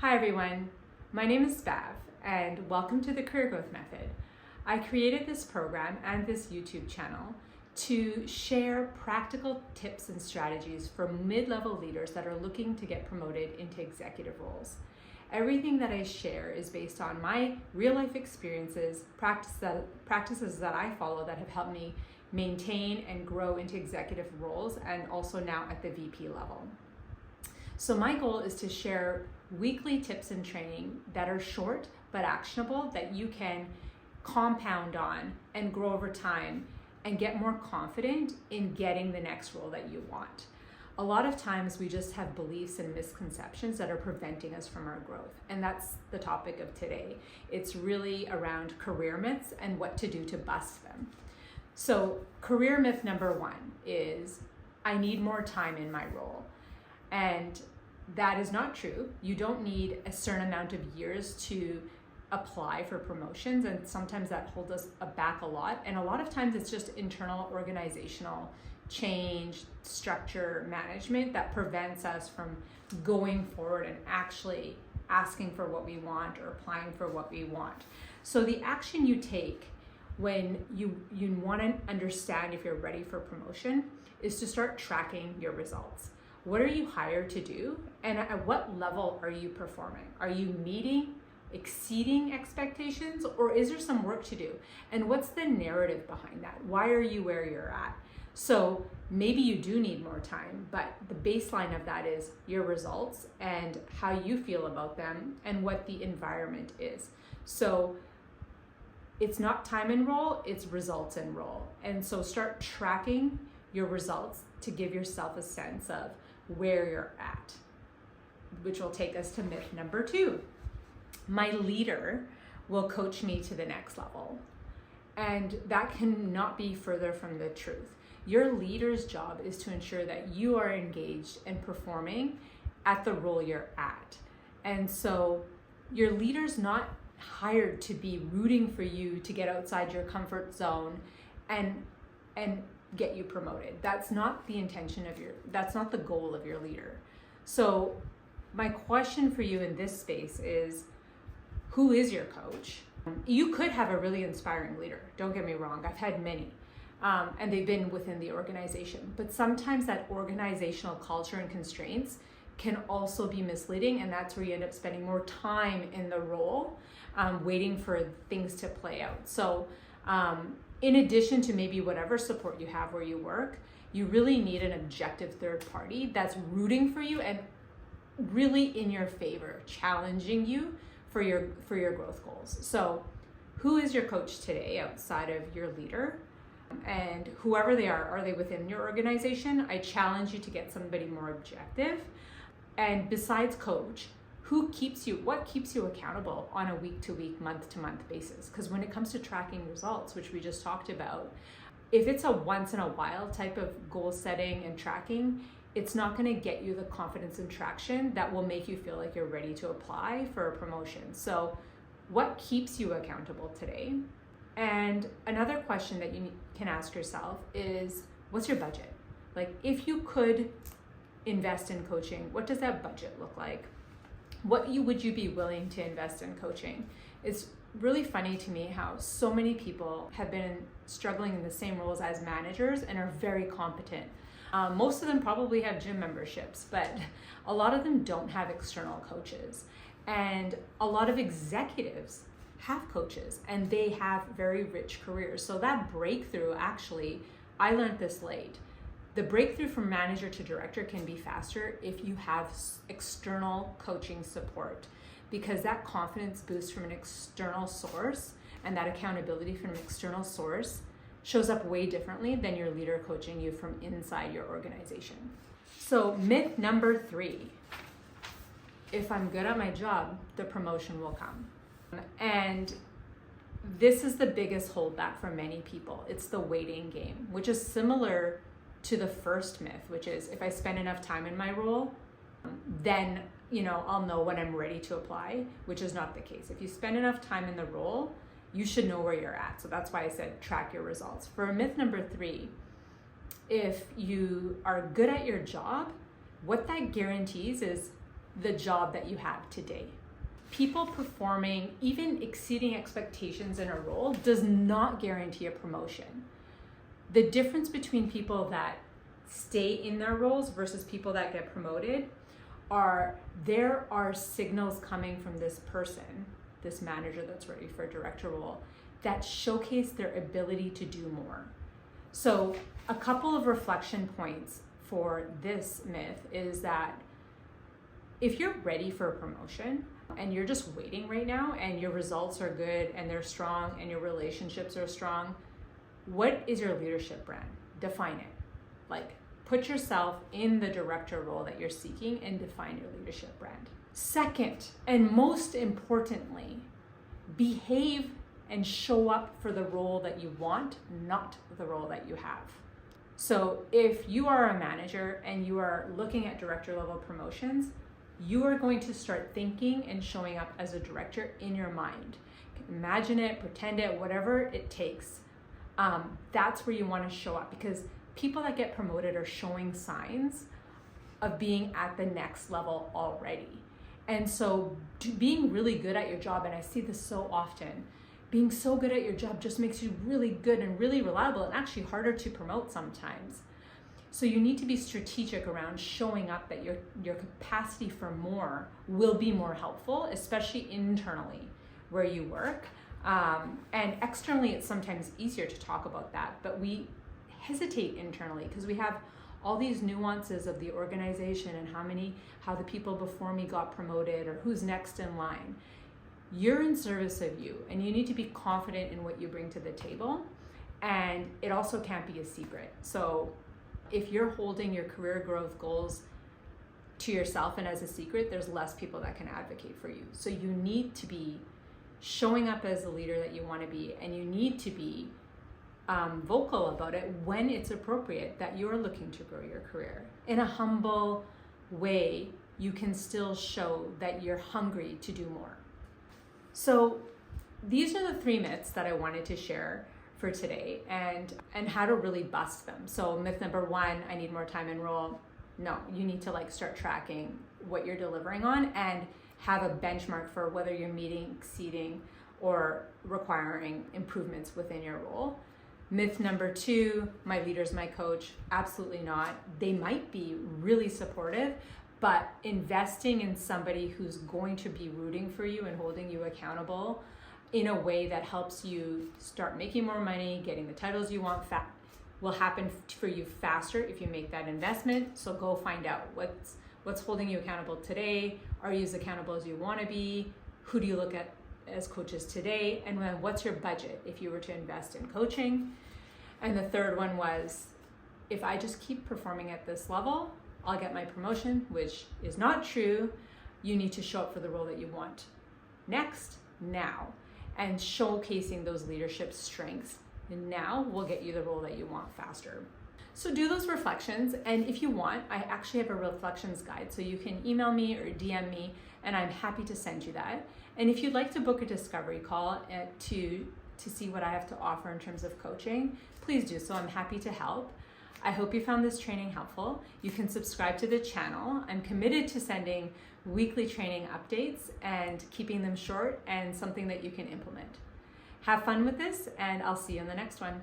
Hi everyone, my name is Bev and welcome to the Career Growth Method. I created this program and this YouTube channel to share practical tips and strategies for mid-level leaders that are looking to get promoted into executive roles. Everything that I share is based on my real-life experiences, practices that I follow that have helped me maintain and grow into executive roles and also now at the VP level. So my goal is to share weekly tips and training that are short but actionable that you can compound on and grow over time and get more confident in getting the next role that you want. A lot of times we just have beliefs and misconceptions that are preventing us from our growth, and that's the topic of today. It's really around career myths and what to do to bust them. So career myth number one is I need more time in my role. And that is not true. You don't need a certain amount of years to apply for promotions, and sometimes that holds us back a lot. And a lot of times it's just internal organizational change, structure, management that prevents us from going forward and actually asking for what we want or applying for what we want. So the action you take when you want to understand if you're ready for promotion is to start tracking your results. What are you hired to do, and at what level are you performing? Are you meeting, exceeding expectations, or is there some work to do? And what's the narrative behind that? Why are you where you're at? So maybe you do need more time, but the baseline of that is your results and how you feel about them and what the environment is. So it's not time and role, it's results and role. And so start tracking your results to give yourself a sense of where you're at, which will take us to myth number two. My leader will coach me to the next level. And that cannot be further from the truth. Your leader's job is to ensure that you are engaged and performing at the role you're at. And so your leader's not hired to be rooting for you to get outside your comfort zone and get you promoted. That's not the intention of that's not the goal of your leader. So my question for you in this space is, who is your coach? You could have a really inspiring leader, don't get me wrong, I've had many, and they've been within the organization, but sometimes that organizational culture and constraints can also be misleading, and that's where you end up spending more time in the role, waiting for things to play out. So in addition to maybe whatever support you have where you work, you really need an objective third party that's rooting for you and really in your favor, challenging you for your growth goals. So who is your coach today outside of your leader? And whoever they are they within your organization? I challenge you to get somebody more objective. And besides coach, what keeps you accountable on a week-to-week, month-to-month basis? Because when it comes to tracking results, which we just talked about, if it's a once-in-a-while type of goal setting and tracking, it's not going to get you the confidence and traction that will make you feel like you're ready to apply for a promotion. So what keeps you accountable today? And another question that you can ask yourself is, what's your budget? Like, if you could invest in coaching, what does that budget look like? Would you be willing to invest in coaching? It's really funny to me how so many people have been struggling in the same roles as managers and are very competent. Most of them probably have gym memberships, but a lot of them don't have external coaches. And a lot of executives have coaches and they have very rich careers. So that breakthrough, actually, I learned this late. The breakthrough from manager to director can be faster if you have external coaching support, because that confidence boost from an external source and that accountability from an external source shows up way differently than your leader coaching you from inside your organization. So myth number three, if I'm good at my job, the promotion will come. And this is the biggest holdback for many people. It's the waiting game, which is similar to the first myth, which is if I spend enough time in my role, then I'll know when I'm ready to apply, which is not the case. If you spend enough time in the role, you should know where you're at. So that's why I said track your results. For myth number three, if you are good at your job, what that guarantees is the job that you have today. People performing, even exceeding expectations in a role, does not guarantee a promotion. The difference between people that stay in their roles versus people that get promoted are there are signals coming from this person, this manager that's ready for a director role, that showcase their ability to do more. So a couple of reflection points for this myth is that if you're ready for a promotion and you're just waiting right now and your results are good and they're strong and your relationships are strong, what is your leadership brand? Define it. Like, put yourself in the director role that you're seeking and define your leadership brand. Second, and most importantly, behave and show up for the role that you want, not the role that you have. So if you are a manager and you are looking at director level promotions, you are going to start thinking and showing up as a director in your mind. Imagine it, pretend it, whatever it takes. That's where you want to show up, because people that get promoted are showing signs of being at the next level already. And so being really good at your job, and I see this so often, being so good at your job just makes you really good and really reliable and actually harder to promote sometimes. So you need to be strategic around showing up that your capacity for more will be more helpful, especially internally where you work. And externally, it's sometimes easier to talk about that, but we hesitate internally because we have all these nuances of the organization and how the people before me got promoted or who's next in line. You're in service of you, and you need to be confident in what you bring to the table. And it also can't be a secret. So if you're holding your career growth goals to yourself and as a secret, there's less people that can advocate for you. So you need to be showing up as the leader that you want to be, and you need to be vocal about it when it's appropriate that you're looking to grow your career. In a humble way, you can still show that you're hungry to do more. So these are the 3 myths that I wanted to share for today, and how to really bust them. So myth number 1, I need more time in role. No, you need to start tracking what you're delivering on and have a benchmark for whether you're meeting, exceeding, or requiring improvements within your role. Myth number 2, my leader's my coach. Absolutely not. They might be really supportive, but investing in somebody who's going to be rooting for you and holding you accountable in a way that helps you start making more money, getting the titles you want, will happen for you faster if you make that investment. So go find out what's holding you accountable today. Are you as accountable as you want to be? Who do you look at as coaches today? And then what's your budget if you were to invest in coaching? And the third one was, if I just keep performing at this level, I'll get my promotion, which is not true. You need to show up for the role that you want next, now, and showcasing those leadership strengths. And now will get you the role that you want faster. So do those reflections, and if you want, I actually have a reflections guide, so you can email me or DM me, and I'm happy to send you that. And if you'd like to book a discovery call to see what I have to offer in terms of coaching, please do so. I'm happy to help. I hope you found this training helpful. You can subscribe to the channel. I'm committed to sending weekly training updates and keeping them short and something that you can implement. Have fun with this, and I'll see you in the next one.